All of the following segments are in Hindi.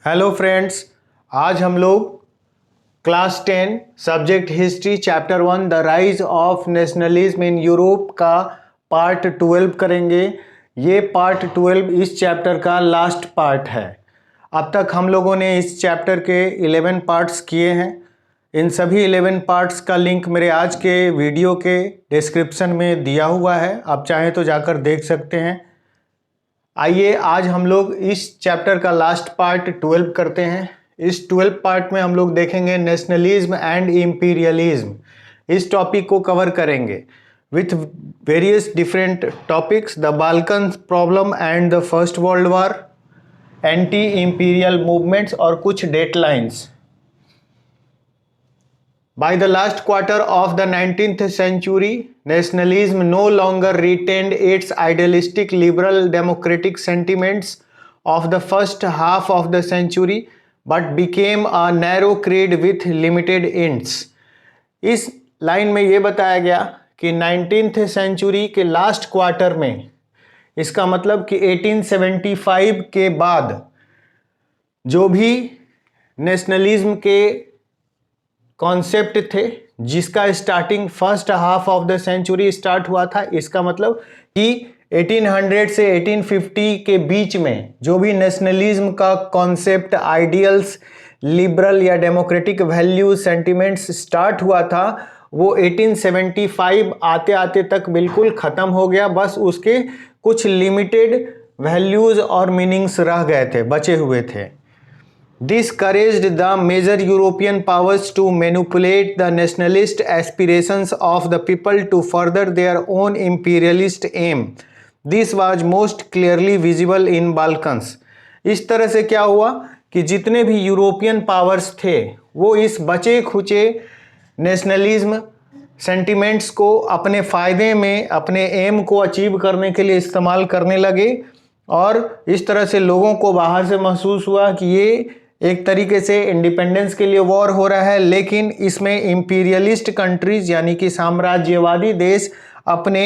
हेलो फ्रेंड्स, आज हम लोग class 10 subject history chapter 1 the rise of nationalism in Europe का पार्ट 12 करेंगे। ये पार्ट 12 इस चैप्टर का लास्ट पार्ट है। अब तक हम लोगों ने इस चैप्टर के 11 पार्ट्स किए हैं। इन सभी 11 पार्ट्स का लिंक मेरे आज के वीडियो के डिस्क्रिप्शन में दिया हुआ है, आप चाहें तो जाकर देख सकते हैं। आइए आज हम लोग इस चैप्टर का लास्ट पार्ट 12 करते हैं। इस 12 पार्ट में हम लोग देखेंगे नेशनलिज्म एंड इम्पीरियलिज्म। इस टॉपिक को कवर करेंगे with various different topics, the Balkan problem and the First World war, anti imperial movements और कुछ डेटलाइंस। By the last quarter of the 19th century, nationalism no longer retained its idealistic liberal democratic sentiments of the first half of the century, but became a narrow creed with limited ends. इस लाइन में ये बताया गया कि 19th सेंचुरी के लास्ट क्वार्टर में, इसका मतलब कि 1875 के बाद जो भी नेशनलिज्म के कॉन्सेप्ट थे, जिसका starting first half of the century start हुआ था, इसका मतलब कि 1800 से 1850 के बीच में जो भी नेशनलिज्म का कॉन्सेप्ट, आइडियल्स, लिबरल या डेमोक्रेटिक वैल्यूज, सेंटिमेंट्स स्टार्ट हुआ था, वो 1875 आते आते तक बिल्कुल ख़त्म हो गया। बस उसके कुछ लिमिटेड वैल्यूज़ और मीनिंग्स रह गए थे, बचे हुए थे। Discouraged the major European powers to manipulate the nationalist aspirations of the people to further their own imperialist aim. This was most clearly visible in Balkans. इस तरह से क्या हुआ कि जितने भी यूरोपियन पावर्स थे वो इस बचे खुचे नेशनलिज्म सेंटिमेंट्स को अपने फ़ायदे में, अपने एम को अचीव करने के लिए इस्तेमाल करने लगे। और इस तरह से लोगों को बाहर से महसूस हुआ कि ये एक तरीके से इंडिपेंडेंस के लिए वॉर हो रहा है, लेकिन इसमें इंपीरियलिस्ट कंट्रीज यानी कि साम्राज्यवादी देश अपने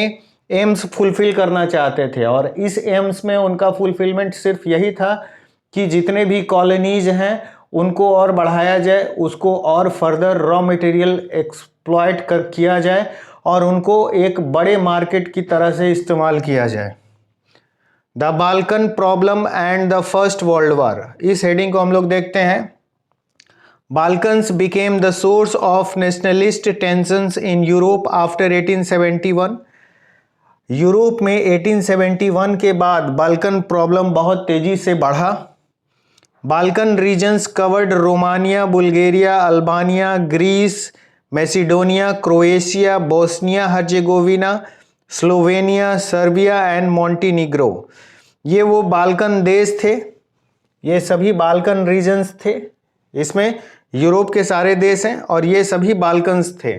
एम्स फुलफिल करना चाहते थे। और इस एम्स में उनका फुलफिलमेंट सिर्फ यही था कि जितने भी कॉलोनीज हैं उनको और बढ़ाया जाए, उसको और फर्दर रॉ मटेरियल एक्सप्लॉयट किया जाए और उनको एक बड़े मार्केट की तरह से इस्तेमाल किया जाए। The Balkan problem and the First World war, इस हेडिंग को हम लोग देखते हैं। Balkans became the source of nationalist tensions in Europe after 1871। Europe में 1871 के बाद बाल्कन प्रॉब्लम बहुत तेजी से बढ़ा। Balkan regions covered Romania, Bulgaria, Albania, Greece, Macedonia, Croatia, Bosnia Herzegovina, Slovenia, Serbia and Montenegro. ये वो बाल्कन देश थे, ये सभी बाल्कन रीजन्स थे। इसमें यूरोप के सारे देश हैं और ये सभी बाल्कन्स थे।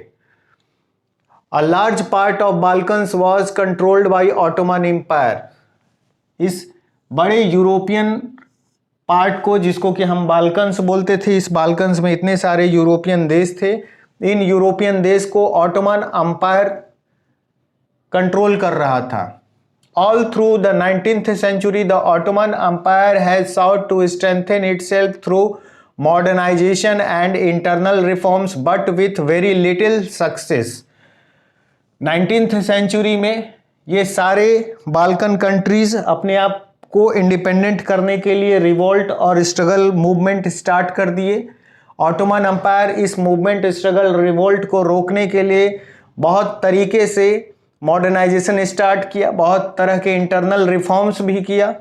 A large part of Balkans was controlled by Ottoman Empire. इस बड़े यूरोपियन पार्ट को, जिसको कि हम बाल्कन्स बोलते थे, इस बाल्कन्स में इतने सारे यूरोपियन देश थे। इन यूरोपियन देश को ऑटोमन एम्पायर कंट्रोल कर रहा था। All through the 19th century, the Ottoman Empire has sought to strengthen itself through modernization and internal reforms, but with very little success. 19th century में ये सारे बाल्कन कंट्रीज अपने आप को इंडिपेंडेंट करने के लिए रिवोल्ट और स्ट्रगल मूवमेंट स्टार्ट कर दिए। ऑटोमन एम्पायर इस मूवमेंट, स्ट्रगल, रिवोल्ट को रोकने के लिए बहुत तरीके से मॉडर्नाइजेशन स्टार्ट किया, बहुत तरह के इंटरनल रिफॉर्म्स भी किया।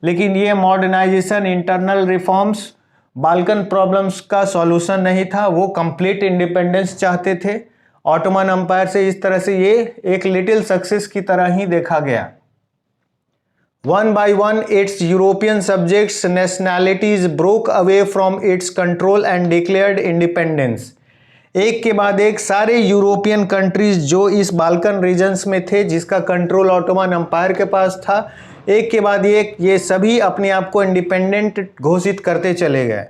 लेकिन ये modernization, internal reforms Balkan problems का सॉल्यूशन नहीं था। वो कंप्लीट इंडिपेंडेंस चाहते थे ऑटोमन एम्पायर से। इस तरह से ये एक लिटिल सक्सेस की तरह ही देखा गया। One by one it's European subjects nationalities broke away from its control and declared independence. एक के बाद एक सारे यूरोपियन कंट्रीज जो इस बाल्कन रीजन्स में थे, जिसका कंट्रोल ऑटोमन एम्पायर के पास था, एक के बाद एक ये सभी अपने आप को इंडिपेंडेंट घोषित करते चले गए।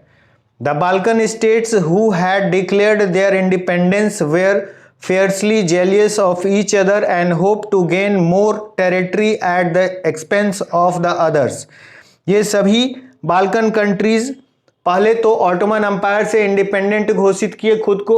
The Balkan states who had declared their independence were fiercely jealous of each other and hope to gain more territory at the expense of the others. ये सभी बाल्कन कंट्रीज पहले तो ऑटोमन अंपायर से इंडिपेंडेंट घोषित किए खुद को,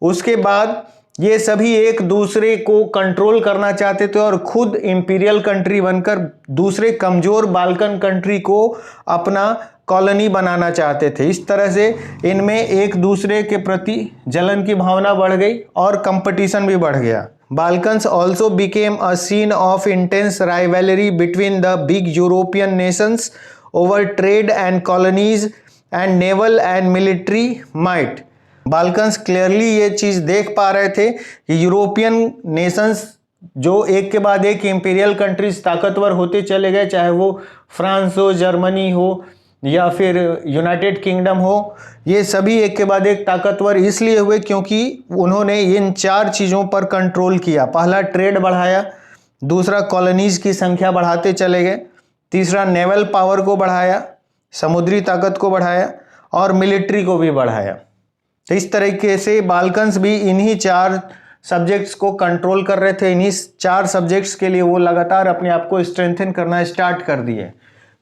उसके बाद ये सभी एक दूसरे को कंट्रोल करना चाहते थे और खुद इंपीरियल कंट्री बनकर दूसरे कमजोर बाल्कन कंट्री को अपना कॉलोनी बनाना चाहते थे। इस तरह से इनमें एक दूसरे के प्रति जलन की भावना बढ़ गई और कंपटीशन भी बढ़ गया। Balkans also became a scene of intense rivalry between the big European nations over trade and colonies and naval and military might. Balkans clearly ये चीज़ देख पा रहे थे कि यूरोपियन नेशंस जो एक के बाद एक इंपीरियल कंट्रीज ताकतवर होते चले गए, चाहे वो फ्रांस हो, जर्मनी हो या फिर यूनाइटेड किंगडम हो, ये सभी एक के बाद एक ताकतवर इसलिए हुए क्योंकि उन्होंने इन 4 चीज़ों पर कंट्रोल किया। पहला ट्रेड बढ़ाया, दूसरा कॉलोनीज़ की संख्या बढ़ाते चले गए, तीसरा नेवल पावर को बढ़ाया, समुद्री ताकत को बढ़ाया और मिलिट्री को भी बढ़ाया। तो इस तरीके से बाल्कन्स भी इन्हीं 4 सब्जेक्ट्स को कंट्रोल कर रहे थे। इन्हीं 4 सब्जेक्ट्स के लिए वो लगातार अपने आप को स्ट्रेंथन करना स्टार्ट कर दिए।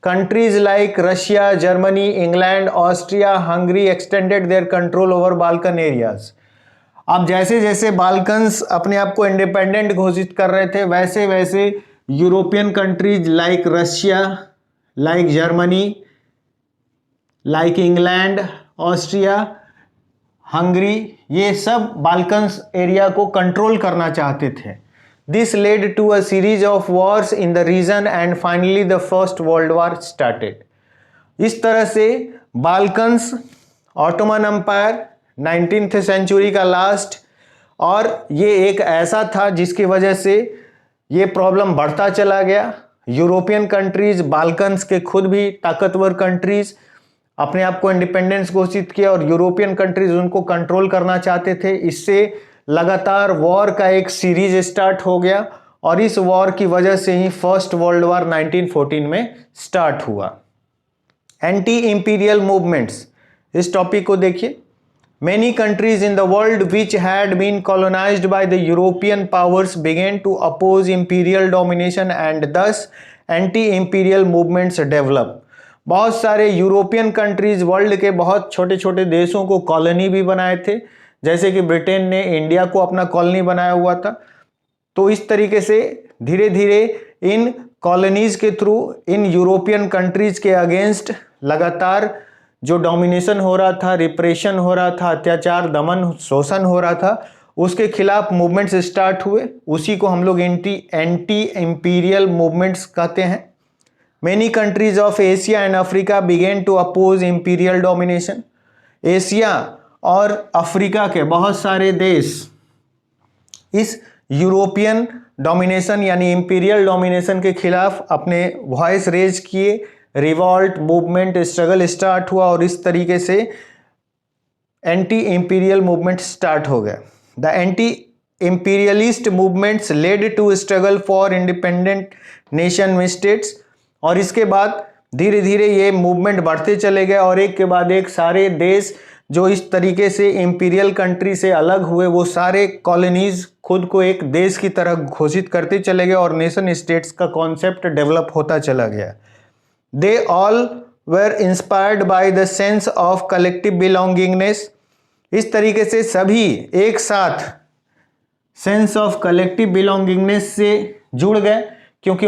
Countries like Russia, Germany, England, Austria, Hungary extended their control over Balkan areas. अब जैसे जैसे बाल्कन्स अपने आप को इंडिपेंडेंट घोषित कर रहे थे, वैसे वैसे European countries like Russia, like Germany, like England, Austria, Hungary, ये सब बाल्कन्स एरिया को कंट्रोल करना चाहते थे। This led to a series of wars in the region and finally the First World War started. इस तरह से Balkans, Ottoman Empire 19th century का लास्ट, और ये एक ऐसा था जिसकी वजह से ये प्रॉब्लम बढ़ता चला गया। यूरोपियन कंट्रीज, बाल्कन्स के खुद भी ताकतवर कंट्रीज अपने आप को इंडिपेंडेंस घोषित किया और यूरोपियन कंट्रीज उनको कंट्रोल करना चाहते थे। इससे लगातार वॉर का एक सीरीज स्टार्ट हो गया और इस वॉर की वजह से ही फर्स्ट वर्ल्ड वॉर 1914 में स्टार्ट हुआ। एंटी इंपीरियल मूवमेंट्स, इस टॉपिक को देखिए। Many countries in the world which had been colonized by the European powers began to oppose imperial domination and thus anti-imperial movements developed. बहुत सारे यूरोपियन कंट्रीज वर्ल्ड के बहुत छोटे छोटे देशों को कॉलोनी भी बनाए थे, जैसे कि ब्रिटेन ने इंडिया को अपना कॉलोनी बनाया हुआ था। तो इस तरीके से धीरे धीरे इन कॉलोनीज के थ्रू इन यूरोपियन कंट्रीज के अगेंस्ट लगातार जो डोमिनेशन हो रहा था, रिप्रेशन हो रहा था, अत्याचार, दमन, शोषण हो रहा था, उसके खिलाफ मूवमेंट्स स्टार्ट हुए। उसी को हम लोग एंटी इंपीरियल मूवमेंट्स कहते हैं। Many countries of Asia and Africa began to oppose imperial domination. Asia और अफ्रीका के बहुत सारे देश इस यूरोपियन डोमिनेशन यानी इंपीरियल डोमिनेशन के खिलाफ अपने वॉइस रेज किए। रिवॉल्ट, मूवमेंट, स्ट्रगल स्टार्ट हुआ और इस तरीके से एंटी इंपीरियल मूवमेंट स्टार्ट हो गया। The anti imperialist movements led to struggle for independent nation में स्टेट्स। और इसके बाद धीरे धीरे ये मूवमेंट बढ़ते चले गए और एक के बाद एक सारे देश जो इस तरीके से इंपीरियल कंट्री से अलग हुए, वो सारे कॉलोनीज खुद को एक देश की तरह घोषित करते चले गए और नेशन स्टेट्स का कॉन्सेप्ट डेवलप होता चला गया। They all were inspired by the sense of collective belongingness. इस तरीके से सभी एक साथ सेंस ऑफ कलेक्टिव बिलोंगिंगनेस से जुड़ गए, क्योंकि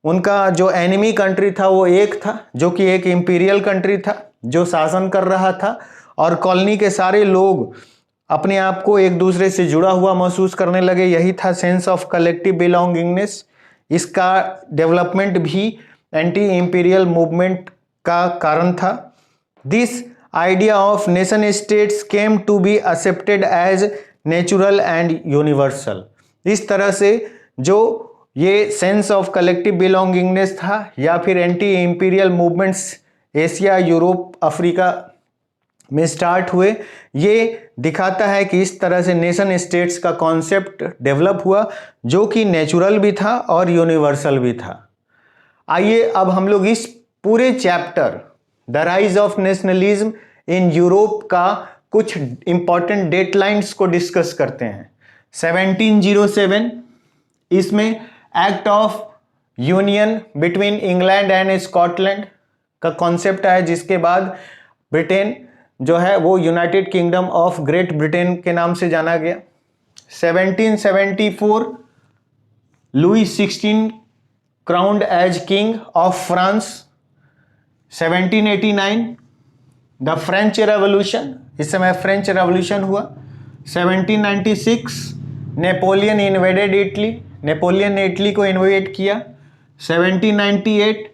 उनका जो एनिमी कंट्री था वो एक था, जो कि एक इंपीरियल कंट्री था जो शासन कर रहा था, और कॉलोनी के सारे लोग अपने आप को एक दूसरे से जुड़ा हुआ महसूस करने लगे। यही था सेंस ऑफ कलेक्टिव बिलोंगिंगनेस। इसका डेवलपमेंट भी एंटी इंपीरियल मूवमेंट का कारण था। This idea of nation states came to be accepted as natural and universal. इस तरह से जो ये सेंस ऑफ कलेक्टिव बिलोंगिंगनेस था या फिर anti imperial movements Asia, Europe, Africa में स्टार्ट हुए, ये दिखाता है कि इस तरह से नेशन स्टेट्स का कॉन्सेप्ट डेवलप हुआ जो कि नेचुरल भी था और यूनिवर्सल भी था। आइए अब हम लोग इस पूरे chapter the rise of nationalism in Europe का कुछ इंपॉर्टेंट डेटलाइंस को डिस्कस करते हैं। 1707 इसमें act of union between England and Scotland का कॉन्सेप्ट है, जिसके बाद ब्रिटेन जो है वो United Kingdom of Great Britain के नाम से जाना गया। 1774 Louis 16 crowned as king of France. 1789 the French revolution, इस समय फ्रेंच रेवोल्यूशन हुआ। 1796 नेपोलियन इन्वेडेड इटली, नेपोलियन ने इटली को इन्वेड किया। 1798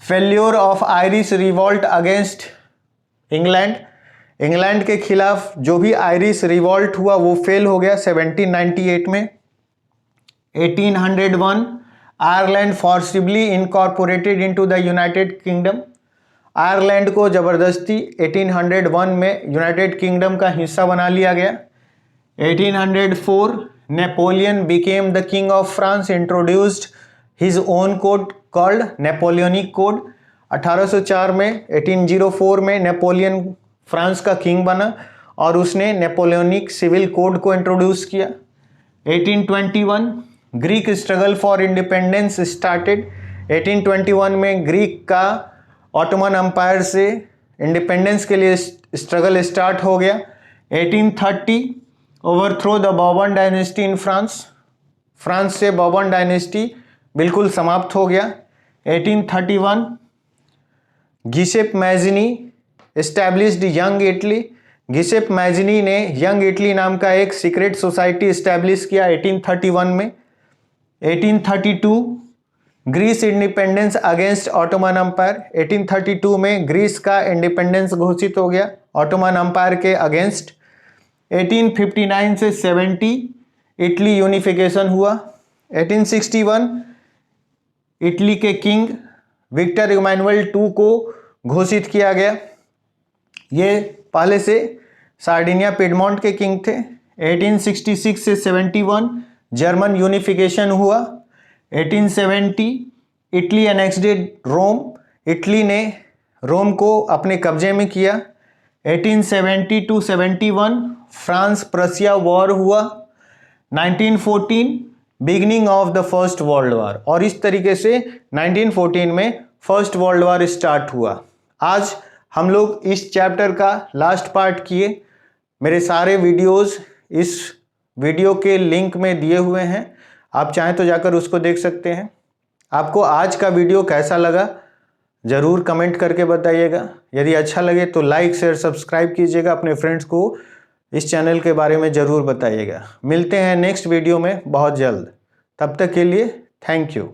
failure of Irish revolt against England, England के खिलाफ जो भी आयरिश रिवॉल्ट हुआ वो फेल हो गया 1798 में। 1801 Ireland forcibly incorporated into the United kingdom, Ireland को जबरदस्ती 1801 में यूनाइटेड किंगडम का हिस्सा बना लिया गया। 1804 Napoleon became the king of France, introduced his own code called Napoleonic code. 1804 में 1804 में नेपोलियन फ्रांस का किंग बना और उसने नेपोलियनिक सिविल कोड को इंट्रोड्यूस किया। 1821 Greek struggle for independence started, 1821 में ग्रीक का ऑटोमन एम्पायर से इंडिपेंडेंस के लिए स्ट्रगल स्टार्ट हो गया। 1830 overthrow the Bourbon dynasty in France, France से बॉर्बन डायनेस्टी बिल्कुल समाप्त हो गया। 1831 Giuseppe Mazzini established young Italy, Giuseppe Mazzini ने यंग इटली नाम का एक सीक्रेट सोसाइटी एस्टैब्लिश किया 1831 में। 1832 Greece independence against Ottoman Empire, 1832 में ग्रीस का इंडिपेंडेंस घोषित हो गया ऑटोमन एम्पायर के अगेंस्ट। 1859 से 70 इटली यूनिफिकेशन हुआ। 1861 इटली के किंग विक्टर इमैनुअल II को घोषित किया गया, ये पहले से सार्डिनिया पिडमोंट के किंग थे। 1866 से 71 जर्मन यूनिफिकेशन हुआ। 1870 इटली एनेक्स्डेड रोम, इटली ने रोम को अपने कब्जे में किया। 1870 to 71 फ्रांस प्रशिया वॉर हुआ। 1914 beginning of the First World war, और इस तरीके से 1914 में फर्स्ट वर्ल्ड वॉर स्टार्ट हुआ। आज हम लोग इस चैप्टर का लास्ट पार्ट किए। मेरे सारे वीडियोस इस वीडियो के लिंक में दिए हुए हैं, आप चाहें तो जाकर उसको देख सकते हैं। आपको आज का वीडियो कैसा लगा ज़रूर कमेंट करके बताइएगा। यदि अच्छा लगे तो लाइक शेयर सब्सक्राइब कीजिएगा, अपने फ्रेंड्स को इस चैनल के बारे में ज़रूर बताइएगा। मिलते हैं नेक्स्ट वीडियो में बहुत जल्द, तब तक के लिए थैंक यू।